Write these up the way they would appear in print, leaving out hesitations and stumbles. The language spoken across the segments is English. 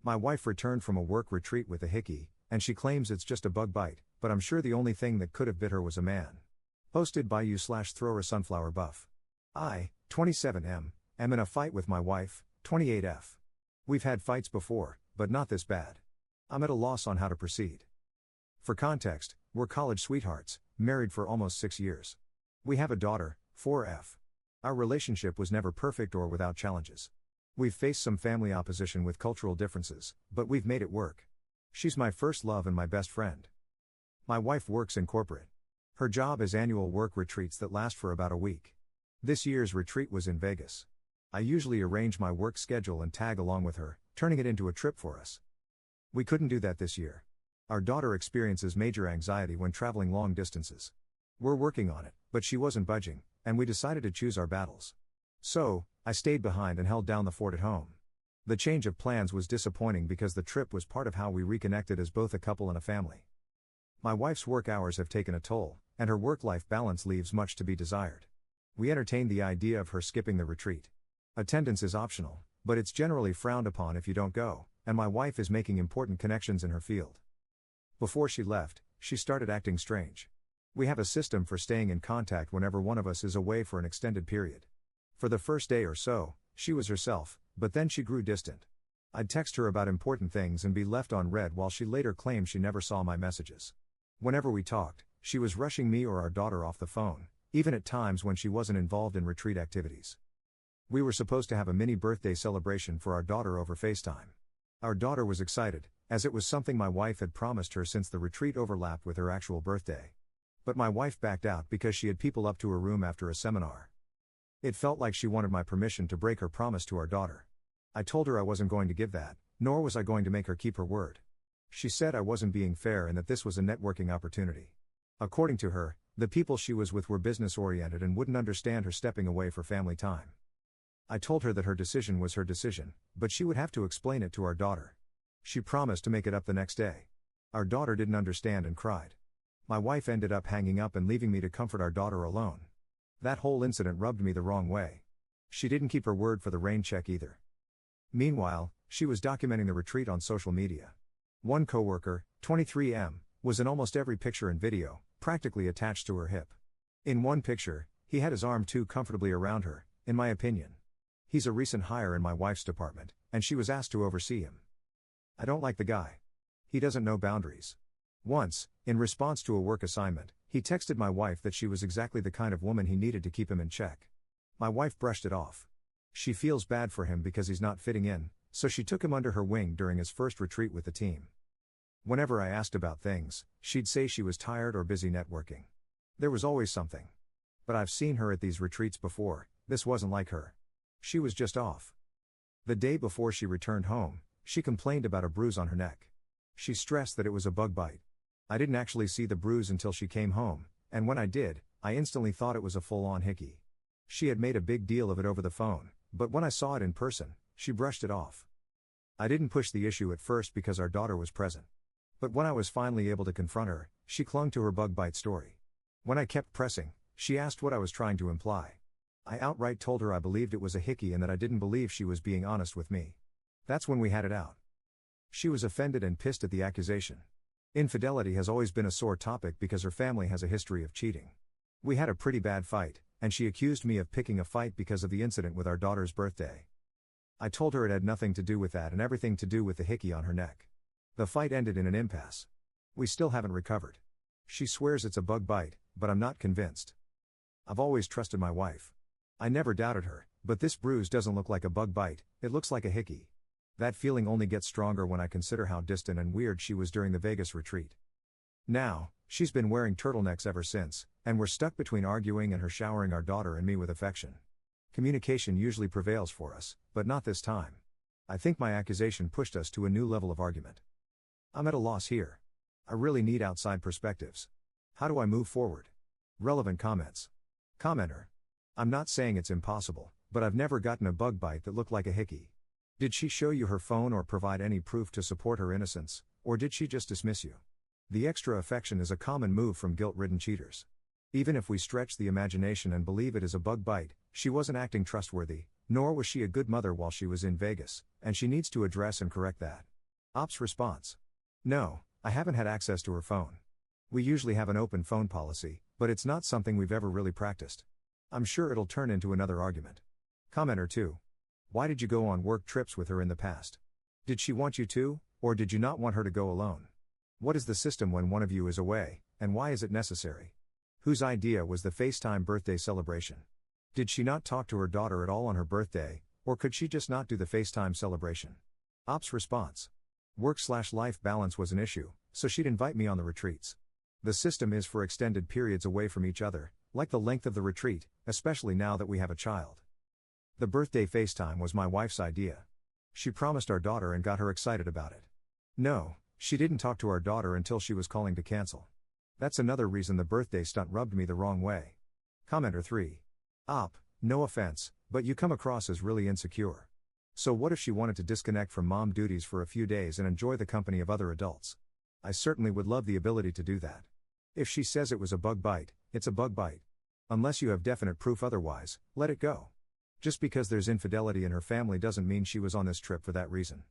My wife returned from a work retreat with a Hickey, and she claims it's just a bug bite, but I'm sure the only thing that could have bit her was a man. Posted by you/thrower sunflower buff. I, 27M, am in a fight with my wife, 28F. We've had fights before, but not this bad. I'm at a loss on how to proceed. For context, we're college sweethearts, married for almost 6 years. We have a daughter, 4F. Our relationship was never perfect or without challenges. We've faced some family opposition with cultural differences, but we've made it work. She's my first love and my best friend. My wife works in corporate. Her job is annual work retreats that last for about a week. This year's retreat was in Vegas. I usually arrange my work schedule and tag along with her, turning it into a trip for us. We couldn't do that this year. Our daughter experiences major anxiety when traveling long distances. We're working on it, but she wasn't budging, and we decided to choose our battles. So, I stayed behind and held down the fort at home. The change of plans was disappointing because the trip was part of how we reconnected as both a couple and a family. My wife's work hours have taken a toll, and her work-life balance leaves much to be desired. We entertained the idea of her skipping the retreat. Attendance is optional, but it's generally frowned upon if you don't go, and my wife is making important connections in her field. Before she left, she started acting strange. We have a system for staying in contact whenever one of us is away for an extended period. For the first day or so, she was herself, but then she grew distant. I'd text her about important things and be left on read while she later claimed she never saw my messages. Whenever we talked, she was rushing me or our daughter off the phone, even at times when she wasn't involved in retreat activities. We were supposed to have a mini birthday celebration for our daughter over FaceTime. Our daughter was excited, as it was something my wife had promised her since the retreat overlapped with her actual birthday. But my wife backed out because she had people up to her room after a seminar. It felt like she wanted my permission to break her promise to our daughter. I told her I wasn't going to give that, nor was I going to make her keep her word. She said I wasn't being fair and that this was a networking opportunity. According to her, the people she was with were business-oriented and wouldn't understand her stepping away for family time. I told her that her decision was her decision, but she would have to explain it to our daughter. She promised to make it up the next day. Our daughter didn't understand and cried. My wife ended up hanging up and leaving me to comfort our daughter alone. That whole incident rubbed me the wrong way. She didn't keep her word for the rain check either. Meanwhile, she was documenting the retreat on social media. One coworker, 23M, was in almost every picture and video, practically attached to her hip. In one picture, he had his arm too comfortably around her, in my opinion. He's a recent hire in my wife's department, and she was asked to oversee him. I don't like the guy. He doesn't know boundaries. Once, in response to a work assignment, he texted my wife that she was exactly the kind of woman he needed to keep him in check. My wife brushed it off. She feels bad for him because he's not fitting in, so she took him under her wing during his first retreat with the team. Whenever I asked about things, she'd say she was tired or busy networking. There was always something. But I've seen her at these retreats before, this wasn't like her. She was just off. The day before she returned home, she complained about a bruise on her neck. She stressed that it was a bug bite. I didn't actually see the bruise until she came home, and when I did, I instantly thought it was a full-on Hickey. She had made a big deal of it over the phone, but when I saw it in person, she brushed it off. I didn't push the issue at first because our daughter was present. But when I was finally able to confront her, she clung to her bug bite story. When I kept pressing, she asked what I was trying to imply. I outright told her I believed it was a Hickey and that I didn't believe she was being honest with me. That's when we had it out. She was offended and pissed at the accusation. Infidelity has always been a sore topic because her family has a history of cheating. We had a pretty bad fight, and she accused me of picking a fight because of the incident with our daughter's birthday. I told her it had nothing to do with that and everything to do with the Hickey on her neck. The fight ended in an impasse. We still haven't recovered. She swears it's a bug bite, but I'm not convinced. I've always trusted my wife. I never doubted her, but this bruise doesn't look like a bug bite, it looks like a Hickey. That feeling only gets stronger when I consider how distant and weird she was during the Vegas retreat. Now, she's been wearing turtlenecks ever since, and we're stuck between arguing and her showering our daughter and me with affection. Communication usually prevails for us, but not this time. I think my accusation pushed us to a new level of argument. I'm at a loss here. I really need outside perspectives. How do I move forward? Relevant comments. Commenter. I'm not saying it's impossible, but I've never gotten a bug bite that looked like a Hickey. Did she show you her phone or provide any proof to support her innocence, or did she just dismiss you? The extra affection is a common move from guilt-ridden cheaters. Even if we stretch the imagination and believe it is a bug bite, she wasn't acting trustworthy, nor was she a good mother while she was in Vegas, and she needs to address and correct that. Op's response. No, I haven't had access to her phone. We usually have an open phone policy, but it's not something we've ever really practiced. I'm sure it'll turn into another argument. Commenter 2. Why did you go on work trips with her in the past? Did she want you to, or did you not want her to go alone? What is the system when one of you is away, and why is it necessary? Whose idea was the FaceTime birthday celebration? Did she not talk to her daughter at all on her birthday, or could she just not do the FaceTime celebration? Op's response. Work/life balance was an issue, so she'd invite me on the retreats. The system is for extended periods away from each other, like the length of the retreat, especially now that we have a child. The birthday FaceTime was my wife's idea. She promised our daughter and got her excited about it. No, she didn't talk to our daughter until she was calling to cancel. That's another reason the birthday stunt rubbed me the wrong way. Commenter 3. Op, no offense, but you come across as really insecure. So what if she wanted to disconnect from mom duties for a few days and enjoy the company of other adults? I certainly would love the ability to do that. If she says it was a bug bite, it's a bug bite. Unless you have definite proof otherwise, let it go. Just because there's infidelity in her family doesn't mean she was on this trip for that reason.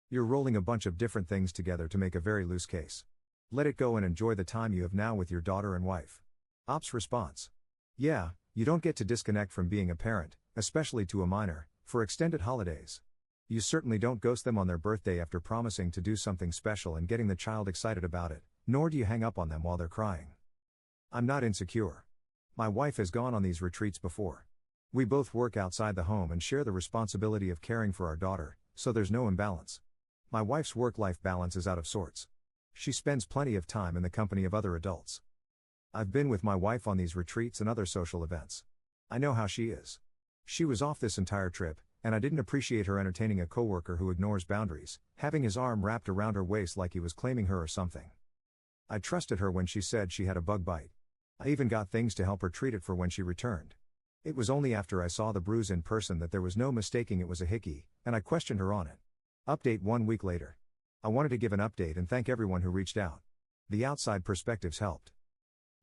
You're rolling a bunch of different things together to make a very loose case. Let it go and enjoy the time you have now with your daughter and wife. Op's response. Yeah, you don't get to disconnect from being a parent, especially to a minor, for extended holidays. You certainly don't ghost them on their birthday after promising to do something special and getting the child excited about it, nor do you hang up on them while they're crying. I'm not insecure. My wife has gone on these retreats before. We both work outside the home and share the responsibility of caring for our daughter, so there's no imbalance. My wife's work-life balance is out of sorts. She spends plenty of time in the company of other adults. I've been with my wife on these retreats and other social events. I know how she is. She was off this entire trip, and I didn't appreciate her entertaining a coworker who ignores boundaries, having his arm wrapped around her waist like he was claiming her or something. I trusted her when she said she had a bug bite. I even got things to help her treat it for when she returned. It was only after I saw the bruise in person that there was no mistaking it was a Hickey, and I questioned her on it. Update 1 week later. I wanted to give an update and thank everyone who reached out. The outside perspectives helped.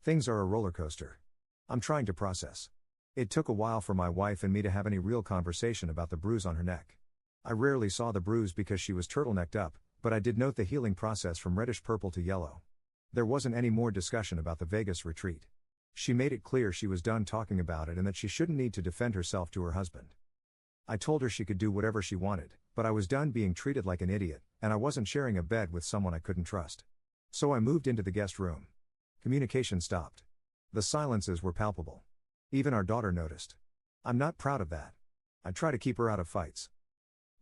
Things are a roller coaster. I'm trying to process. It took a while for my wife and me to have any real conversation about the bruise on her neck. I rarely saw the bruise because she was turtlenecked up, but I did note the healing process from reddish purple to yellow. There wasn't any more discussion about the Vegas retreat. She made it clear she was done talking about it and that she shouldn't need to defend herself to her husband. I told her she could do whatever she wanted, but I was done being treated like an idiot, and I wasn't sharing a bed with someone I couldn't trust. So I moved into the guest room. Communication stopped. The silences were palpable. Even our daughter noticed. I'm not proud of that. I try to keep her out of fights.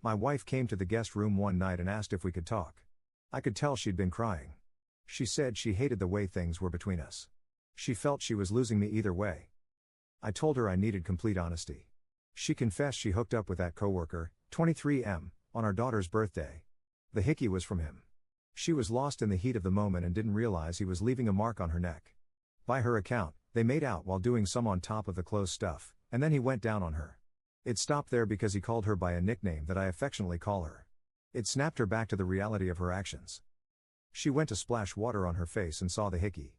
My wife came to the guest room one night and asked if we could talk. I could tell she'd been crying. She said she hated the way things were between us. She felt she was losing me either way. I told her I needed complete honesty. She confessed she hooked up with that coworker, 23M, on our daughter's birthday. The Hickey was from him. She was lost in the heat of the moment and didn't realize he was leaving a mark on her neck. By her account, they made out while doing some on top of the clothes stuff, and then he went down on her. It stopped there because he called her by a nickname that I affectionately call her. It snapped her back to the reality of her actions. She went to splash water on her face and saw the Hickey.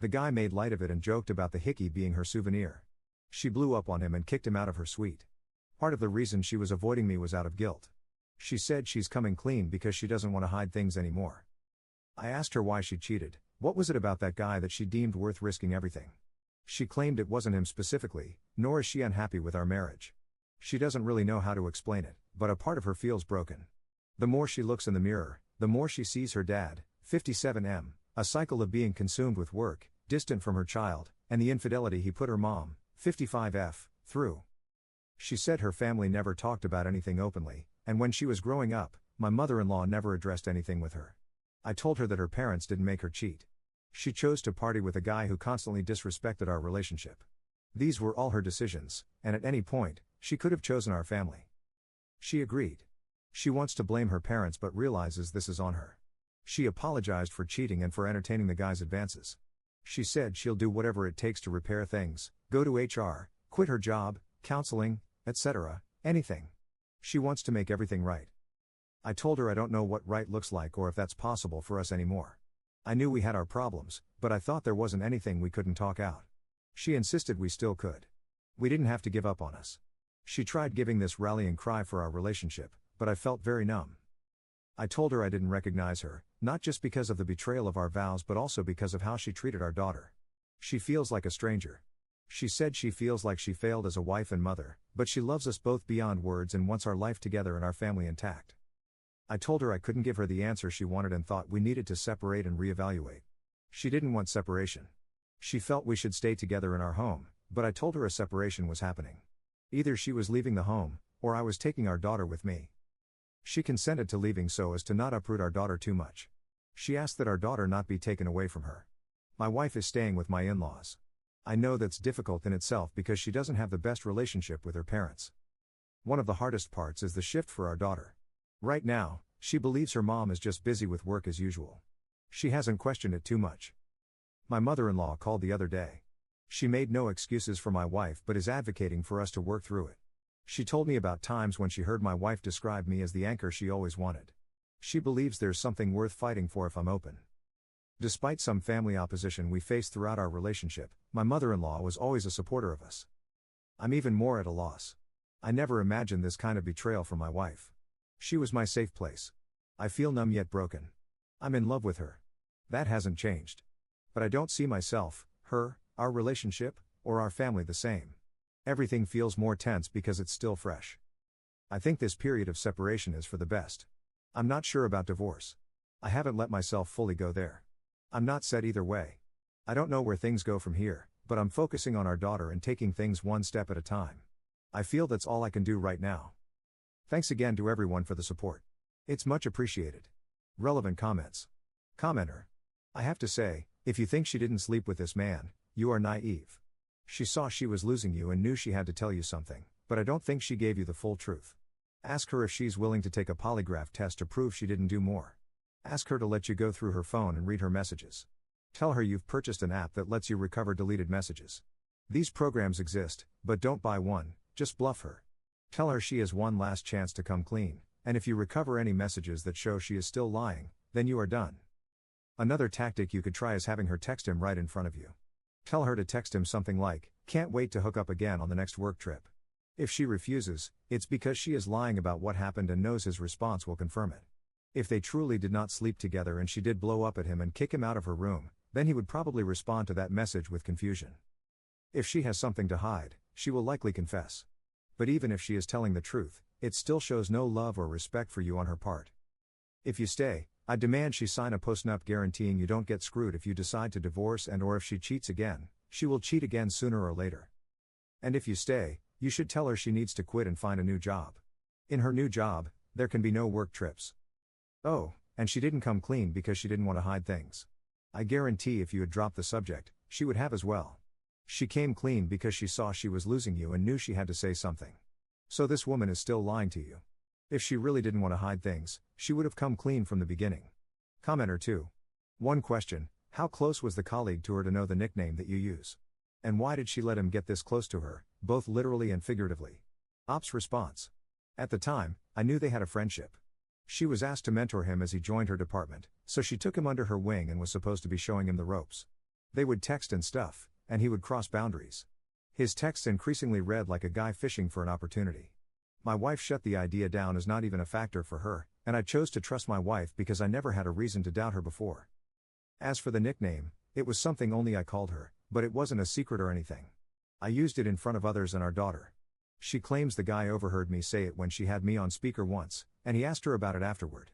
The guy made light of it and joked about the Hickey being her souvenir. She blew up on him and kicked him out of her suite. Part of the reason she was avoiding me was out of guilt. She said she's coming clean because she doesn't want to hide things anymore. I asked her why she cheated. What was it about that guy that she deemed worth risking everything? She claimed it wasn't him specifically, nor is she unhappy with our marriage. She doesn't really know how to explain it, but a part of her feels broken. The more she looks in the mirror, the more she sees her dad, 57M, a cycle of being consumed with work, distant from her child, and the infidelity he put her mom, 55F, through. She said her family never talked about anything openly, and when she was growing up, my mother-in-law never addressed anything with her. I told her that her parents didn't make her cheat. She chose to party with a guy who constantly disrespected our relationship. These were all her decisions, and at any point, she could have chosen our family. She agreed. She wants to blame her parents but realizes this is on her. She apologized for cheating and for entertaining the guy's advances. She said she'll do whatever it takes to repair things, go to HR, quit her job, counseling, etc., anything. She wants to make everything right. I told her I don't know what right looks like or if that's possible for us anymore. I knew we had our problems, but I thought there wasn't anything we couldn't talk out. She insisted we still could. We didn't have to give up on us. She tried giving this rallying cry for our relationship, but I felt very numb. I told her I didn't recognize her, not just because of the betrayal of our vows but also because of how she treated our daughter. She feels like a stranger. She said she feels like she failed as a wife and mother, but she loves us both beyond words and wants our life together and our family intact. I told her I couldn't give her the answer she wanted and thought we needed to separate and reevaluate. She didn't want separation. She felt we should stay together in our home, but I told her a separation was happening. Either she was leaving the home, or I was taking our daughter with me. She consented to leaving so as to not uproot our daughter too much. She asked that our daughter not be taken away from her. My wife is staying with my in-laws. I know that's difficult in itself because she doesn't have the best relationship with her parents. One of the hardest parts is the shift for our daughter. Right now, she believes her mom is just busy with work as usual. She hasn't questioned it too much. My mother-in-law called the other day. She made no excuses for my wife but is advocating for us to work through it. She told me about times when she heard my wife describe me as the anchor she always wanted. She believes there's something worth fighting for if I'm open. Despite some family opposition we faced throughout our relationship, my mother-in-law was always a supporter of us. I'm even more at a loss. I never imagined this kind of betrayal from my wife. She was my safe place. I feel numb yet broken. I'm in love with her. That hasn't changed. But I don't see myself, her, our relationship, or our family the same. Everything feels more tense because it's still fresh. I think this period of separation is for the best. I'm not sure about divorce. I haven't let myself fully go there. I'm not set either way. I don't know where things go from here, but I'm focusing on our daughter and taking things one step at a time. I feel that's all I can do right now. Thanks again to everyone for the support. It's much appreciated. Relevant comments. Commenter. I have to say, if you think she didn't sleep with this man, you are naive. She saw she was losing you and knew she had to tell you something, but I don't think she gave you the full truth. Ask her if she's willing to take a polygraph test to prove she didn't do more. Ask her to let you go through her phone and read her messages. Tell her you've purchased an app that lets you recover deleted messages. These programs exist, but don't buy one, just bluff her. Tell her she has one last chance to come clean, and if you recover any messages that show she is still lying, then you are done. Another tactic you could try is having her text him right in front of you. Tell her to text him something like, "Can't wait to hook up again on the next work trip." If she refuses, it's because she is lying about what happened and knows his response will confirm it. If they truly did not sleep together and she did blow up at him and kick him out of her room, then he would probably respond to that message with confusion. If she has something to hide, she will likely confess. But even if she is telling the truth, it still shows no love or respect for you on her part. If you stay, I demand she sign a postnup guaranteeing you don't get screwed if you decide to divorce and/or if she cheats again, she will cheat again sooner or later. And if you stay, you should tell her she needs to quit and find a new job. In her new job, there can be no work trips. Oh, and she didn't come clean because she didn't want to hide things. I guarantee if you had dropped the subject, she would have as well. She came clean because she saw she was losing you and knew she had to say something. So this woman is still lying to you. If she really didn't want to hide things, she would have come clean from the beginning. Commenter 2. One question: how close was the colleague to her to know the nickname that you use? And why did she let him get this close to her, both literally and figuratively? Ops response: at the time, I knew they had a friendship. She was asked to mentor him as he joined her department, so she took him under her wing and was supposed to be showing him the ropes. They would text and stuff, and he would cross boundaries. His texts increasingly read like a guy fishing for an opportunity. My wife shut the idea down as not even a factor for her, and I chose to trust my wife because I never had a reason to doubt her before. As for the nickname, it was something only I called her, but it wasn't a secret or anything. I used it in front of others and our daughter. She claims the guy overheard me say it when she had me on speaker once, and he asked her about it afterward.